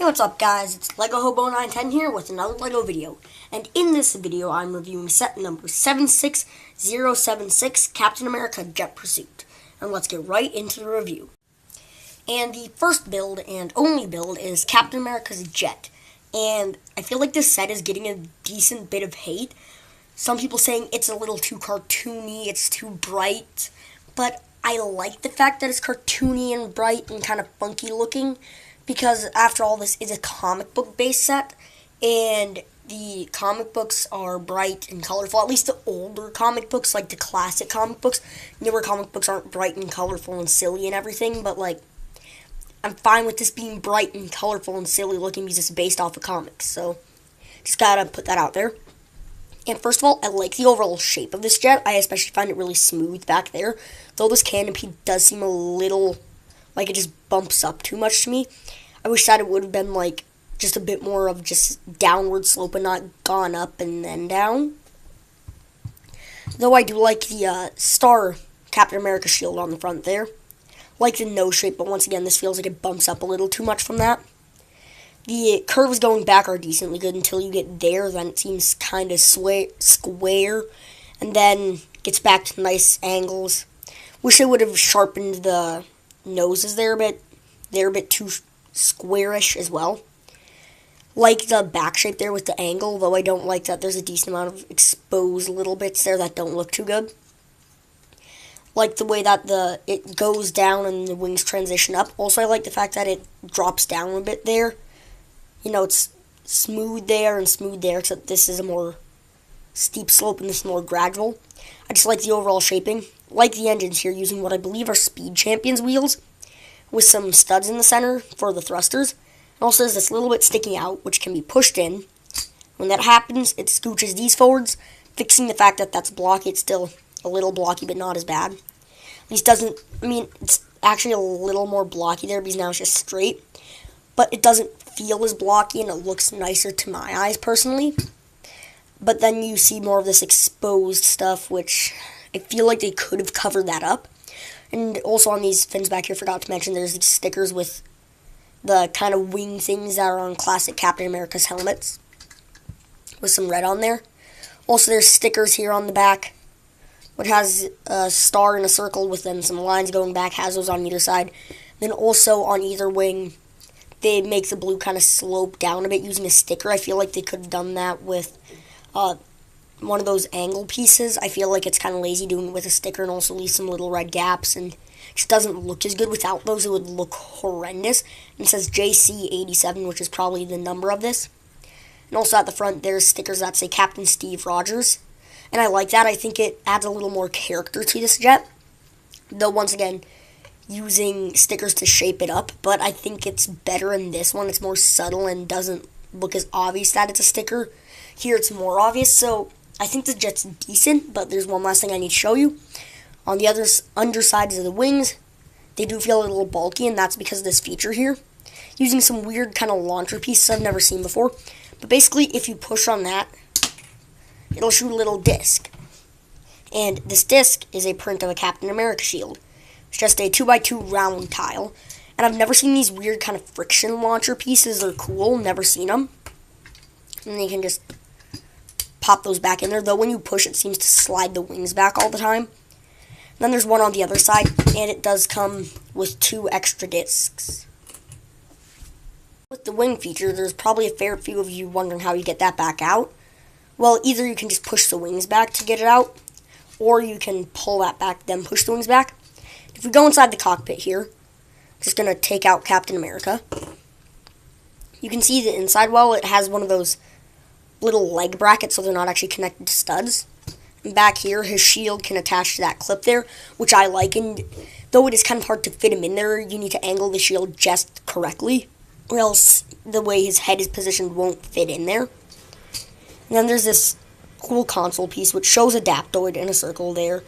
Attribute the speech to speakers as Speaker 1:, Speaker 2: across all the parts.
Speaker 1: What's up, guys? It's Lego Hobo 910 here with another Lego video. And in this video, I'm reviewing set number 76076, Captain America Jet Pursuit. And let's get right into the review. And the first build and only build is Captain America's Jet. And I feel like this set is getting a decent bit of hate. Some people saying it's a little too cartoony, it's too bright. But I like the fact that it's cartoony and bright and kind of funky looking. Because after all, this is a comic book based set, and the comic books are bright and colorful, at least the older comic books, like the classic comic books. Newer comic books aren't bright and colorful and silly and everything, but like, I'm fine with this being bright and colorful and silly looking because it's based off of comics, so just gotta put that out there. And first of all, I like the overall shape of this jet. I especially find it really smooth back there, though this canopy does seem a little like it just bumps up too much to me. I wish that it would have been like just a bit more of just downward slope and not gone up and then down. Though I do like the star Captain America shield on the front there. Like the nose shape, but once again, this feels like it bumps up a little too much from that. The curves going back are decently good until you get there, then it seems kind of square, and then gets back to nice angles. Wish I would have sharpened the noses there a bit. They're a bit too squarish as well. Like the back shape there with the angle, though I don't like that there's a decent amount of exposed little bits there that don't look too good. Like the way that it goes down and the wings transition up. Also, I like the fact that it drops down a bit there. You know, it's smooth there and smooth there, except this is a more steep slope and this is more gradual. I just like the overall shaping. Like the engines here, using what I believe are Speed Champions wheels with some studs in the center for the thrusters. And also there's this little bit sticking out, which can be pushed in. When that happens, it scooches these forwards, fixing the fact that that's blocky. It's still a little blocky, but not as bad. At least doesn't, I mean, it's actually a little more blocky there because now it's just straight. But it doesn't feel as blocky and it looks nicer to my eyes personally. But then you see more of this exposed stuff, which I feel like they could have covered that up. And also on these fins back here, forgot to mention, there's these stickers with the kind of wing things that are on classic Captain America's helmets, with some red on there. Also, there's stickers here on the back, which has a star and a circle with then some lines going back, has those on either side. Then also on either wing, they make the blue kind of slope down a bit using a sticker. I feel like they could have done that with one of those angle pieces. I feel like it's kind of lazy doing it with a sticker and also leave some little red gaps, and it just doesn't look as good. Without those, it would look horrendous. And it says JC87, which is probably the number of this. And also at the front, there's stickers that say Captain Steve Rogers. And I like that. I think it adds a little more character to this jet. Though, once again, using stickers to shape it up. But I think it's better in this one. It's more subtle and doesn't look as obvious that it's a sticker. Here, it's more obvious, so I think the jet's decent, but there's one last thing I need to show you. On the undersides of the wings, they do feel a little bulky, and that's because of this feature here. Using some weird kind of launcher pieces I've never seen before. But basically, if you push on that, it'll shoot a little disc. And this disc is a print of a Captain America shield. It's just a 2x2 round tile. And I've never seen these weird kind of friction launcher pieces. They're cool, never seen them. And you can just pop those back in there, though when you push it seems to slide the wings back all the time. Then there's one on the other side, and it does come with 2 extra discs. With the wing feature, there's probably a fair few of you wondering how you get that back out. Well, either you can just push the wings back to get it out, or you can pull that back, then push the wings back. If we go inside the cockpit here, I'm just going to take out Captain America. You can see the inside wall, it has one of those little leg brackets, so they're not actually connected to studs. And back here, his shield can attach to that clip there, which I like, and though it is kind of hard to fit him in there, you need to angle the shield just correctly, or else the way his head is positioned won't fit in there. And then there's this cool console piece, which shows Adaptoid in a circle there,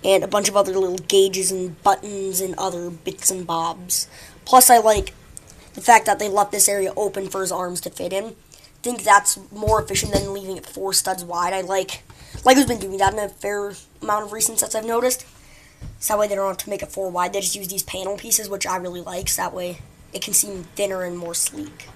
Speaker 1: and a bunch of other little gauges and buttons and other bits and bobs. Plus, I like the fact that they left this area open for his arms to fit in. I think that's more efficient than leaving it 4 studs wide. I like Lego's been doing that in a fair amount of recent sets I've noticed. So that way they don't have to make it 4 wide. They just use these panel pieces, which I really like. So that way it can seem thinner and more sleek.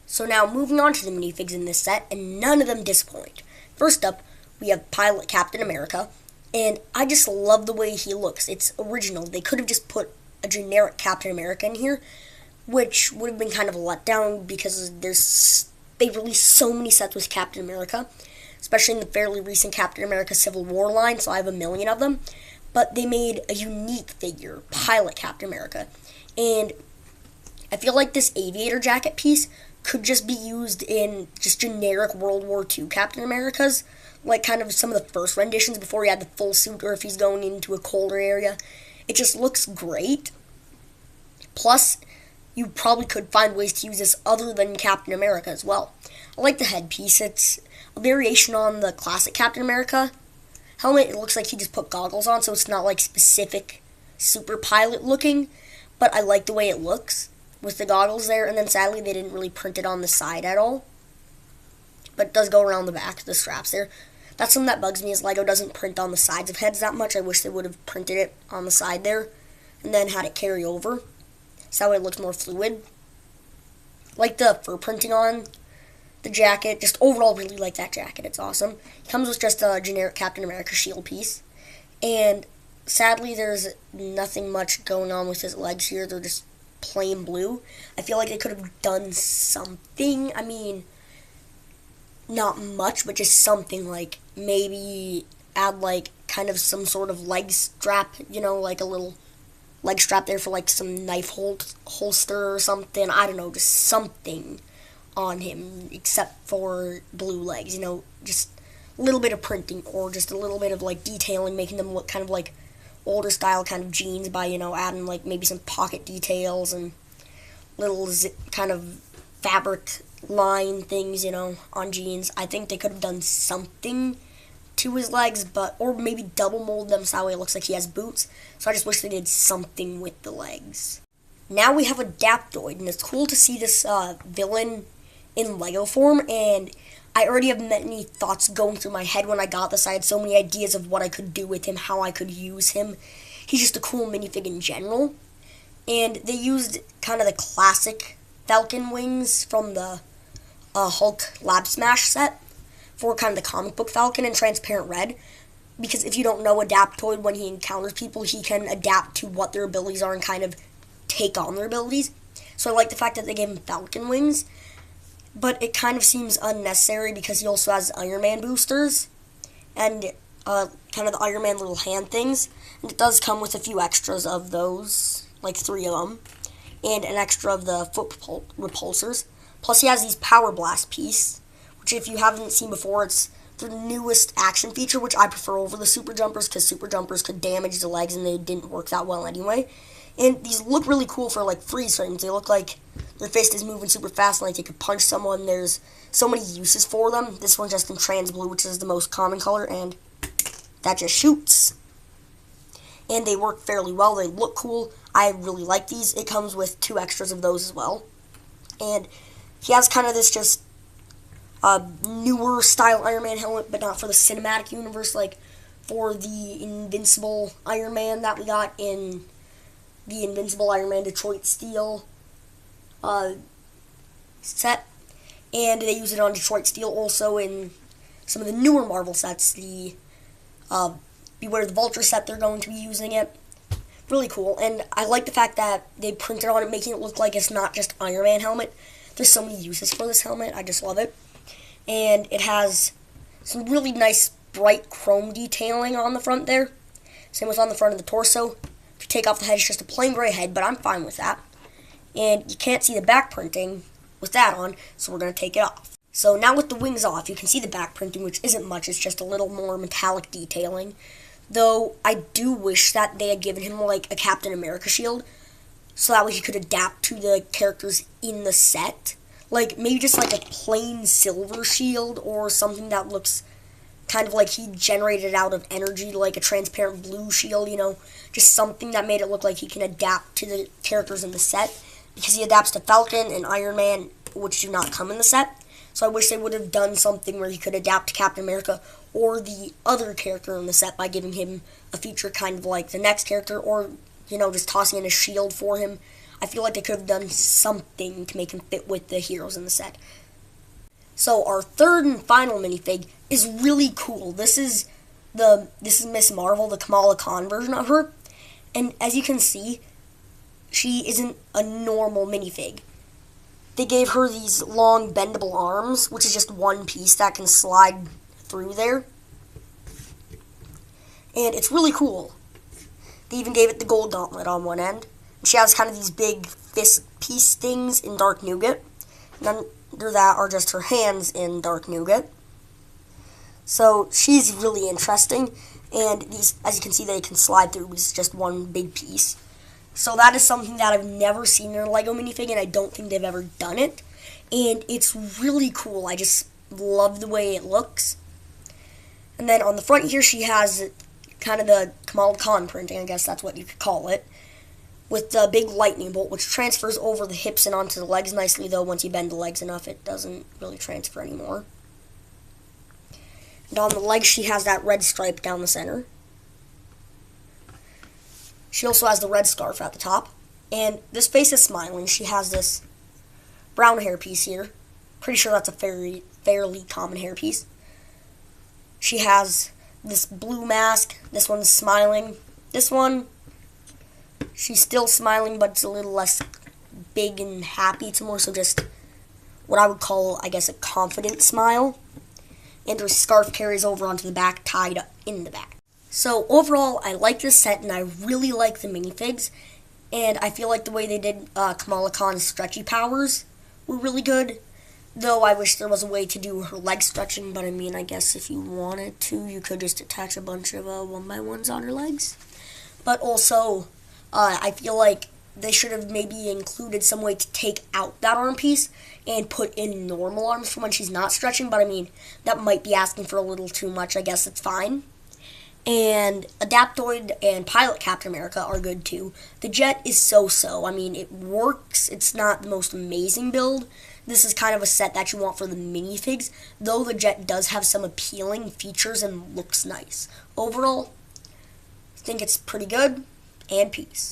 Speaker 1: So now moving on to the minifigs in this set, and none of them disappoint. First up, we have Pilot Captain America, and I just love the way he looks. It's original. They could have just put a generic Captain America in here, which would have been kind of a letdown because they released so many sets with Captain America, especially in the fairly recent Captain America Civil War line, so I have 1,000,000 of them. But they made a unique figure, Pilot Captain America, and I feel like this aviator jacket piece could just be used in just generic World War II Captain Americas, like kind of some of the first renditions before he had the full suit or if he's going into a colder area. It just looks great. Plus, you probably could find ways to use this other than Captain America as well. I like the headpiece. It's a variation on the classic Captain America helmet. It looks like he just put goggles on, so it's not like specific super pilot looking, but I like the way it looks with the goggles there, and then sadly they didn't really print it on the side at all. But it does go around the back, the straps there. That's something that bugs me, is LEGO doesn't print on the sides of heads that much. I wish they would have printed it on the side there, and then had it carry over. So that way it looks more fluid. Like the fur printing on the jacket. Just overall really like that jacket. It's awesome. It comes with just a generic Captain America shield piece. And sadly there's nothing much going on with his legs here. They're just plain blue. I feel like they could have done something. I mean, not much, but just something, like maybe add like kind of some sort of leg strap, you know, like a little leg strap there for like some knife holster or something. I don't know, just something on him except for blue legs, you know, just a little bit of printing or just a little bit of like detailing, making them look kind of like older style kind of jeans by, you know, adding like maybe some pocket details and little kind of fabric line things, you know, on jeans. I think they could have done something to his legs, but or maybe double mold them so that way it looks like he has boots. So I just wish they did something with the legs. Now we have Adaptoid, and it's cool to see this villain in LEGO form, and I already have many thoughts going through my head when I got this. I had so many ideas of what I could do with him, how I could use him. He's just a cool minifig in general. And they used kind of the classic Falcon wings from the Hulk Lab Smash set for kind of the comic book Falcon in transparent red. Because if you don't know Adaptoid, when he encounters people, he can adapt to what their abilities are and kind of take on their abilities. So I like the fact that they gave him Falcon wings. But it kind of seems unnecessary because he also has Iron Man boosters and kind of the Iron Man little hand things. And it does come with a few extras of those, like 3 of them, and an extra of the foot repulsors. Plus he has these Power Blast piece, which if you haven't seen before, it's the newest action feature, which I prefer over the Super Jumpers because Super Jumpers could damage the legs and they didn't work that well anyway. And these look really cool for like freeze frames. They look like their fist is moving super fast and like they could punch someone. There's so many uses for them. This one's just in trans blue, which is the most common color, and that just shoots. And they work fairly well. They look cool. I really like these. It comes with 2 extras of those as well. And he has kind of this just newer style Iron Man helmet, but not for the cinematic universe, like for the Invincible Iron Man that we got in the Invincible Iron Man Detroit Steel set. And they use it on Detroit Steel also in some of the newer Marvel sets. The Beware the Vulture set, they're going to be using it. Really cool. And I like the fact that they printed on it, making it look like it's not just Iron Man helmet. There's so many uses for this helmet. I just love it. And it has some really nice bright chrome detailing on the front there. Same with on the front of the torso. If you take off the head, it's just a plain gray head, but I'm fine with that. And you can't see the back printing with that on, so we're going to take it off. So now with the wings off, you can see the back printing, which isn't much. It's just a little more metallic detailing. Though I do wish that they had given him like a Captain America shield, so that way he could adapt to the characters in the set. Like maybe just like a plain silver shield or something that looks kind of like he generated out of energy, like a transparent blue shield, you know, just something that made it look like he can adapt to the characters in the set, because he adapts to Falcon and Iron Man, which do not come in the set. So I wish they would have done something where he could adapt to Captain America or the other character in the set by giving him a feature kind of like the next character, or, you know, just tossing in a shield for him. I feel like they could have done something to make him fit with the heroes in the set. So our third and final minifig is really cool. This is Miss Marvel, the Kamala Khan version of her. And as you can see, she isn't a normal minifig. They gave her these long bendable arms, which is just one piece that can slide through there. And it's really cool. They even gave it the gold gauntlet on one end. She has kind of these big fist piece things in Dark Nougat. And under that are just her hands in Dark Nougat. So she's really interesting. And these, as you can see, they can slide through with just one big piece. So that is something that I've never seen in a LEGO minifig, and I don't think they've ever done it. And it's really cool. I just love the way it looks. And then on the front here, she has kind of the Kamala Khan printing, I guess that's what you could call it, with the big lightning bolt, which transfers over the hips and onto the legs nicely, though once you bend the legs enough, it doesn't really transfer anymore. And on the legs, she has that red stripe down the center. She also has the red scarf at the top. And this face is smiling. She has this brown hairpiece here. Pretty sure that's a fairly common hairpiece. She has this blue mask. This one's smiling. This one, she's still smiling, but it's a little less big and happy. It's more so just what I would call, I guess, a confident smile. And her scarf carries over onto the back, tied up in the back. So overall, I like this set, and I really like the minifigs. And I feel like the way they did Kamala Khan's stretchy powers were really good. Though I wish there was a way to do her leg stretching, but I mean, I guess if you wanted to, you could just attach a bunch of 1x1s on her legs. But also, I feel like they should have maybe included some way to take out that arm piece and put in normal arms for when she's not stretching, but I mean, that might be asking for a little too much. I guess it's fine. And Adaptoid and Pilot Captain America are good too. The Jet is so-so. I mean, it works. It's not the most amazing build. This is kind of a set that you want for the minifigs, though the Jet does have some appealing features and looks nice. Overall, I think it's pretty good, and peace.